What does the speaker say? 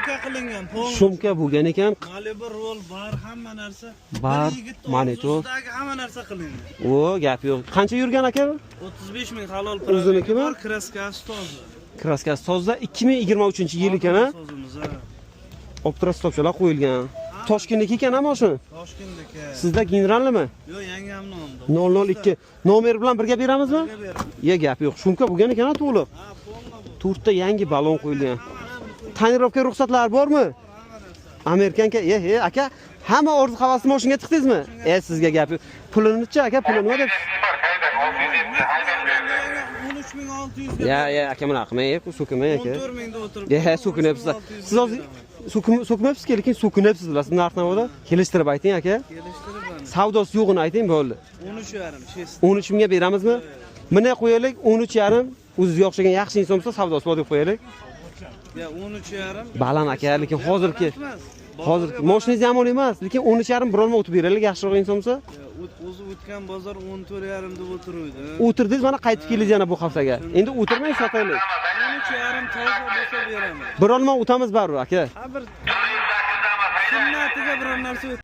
Shumka qilingan, polni. Shumka bo'lgan ekan. Malibu rol bar, hamma narsa. Bar, monitor. Hamma narsa qilingan. O, gap yo'q. Qancha yurgan aka? 35 ming halol pul. O'zinikimi? Kraskasi toza. Kraskasi toza 2023-yil ekan, ha? Sozimiz, ha. Optira stopchalar qo'yilgan. Toshkentniki ekan, ha, mashina? Toshkentniki. Sizda generalnimi? Yo'q, yangi ham nomda. 002. Nomer bilan birga beramizmi? Ye, gap yo'q. Shumka bo'lgan ekan, ha, to'liq. Ha, polni bu. To'rtta yangi balon qo'yilgan. Tonirovka ruxsatlari bormi? Amerikanka, aka, hamma orzu havasli mashinaga tiqdingizmi? Sizga gap yo'q. Pulini-chi aka, pulini nima deb? 13600. Ya, aka, mana qilmang, so'kimang aka. 14 mingda o'tirib. So'kinyapsizlar. Siz hozir so'kmayapsiz, lekin so'kinyapsiz bilasizmi narx-navoda? Kelishtirib ayting aka. Kelishtirib. Savdosi yo'g'ini ayting, bo'ldi. 13,5. 13 mingga beramizmi? Mana qo'yaylik, 13,5. O'zizga o'xshagan yaxshi inson bo'lsa savdosi bor deb qo'yaylik. Ya 13,5. Baland aka, lekin hozirgi mashinangiz yomon emas, lekin 13,5 birorma o'tib beraylik, yaxshiroq inson bo'lsa. O'zi o'tgan bozor 14,5 deb o'tiruvdi. O'tirdingiz, mana qaytib keldingiz yana bu haftaga. Endi o'tirmang, sotaylik. 13,5 toza bo'lsa beraman. Birorma o'tamiz baribir aka. Ha bir sunnatiga biror narsa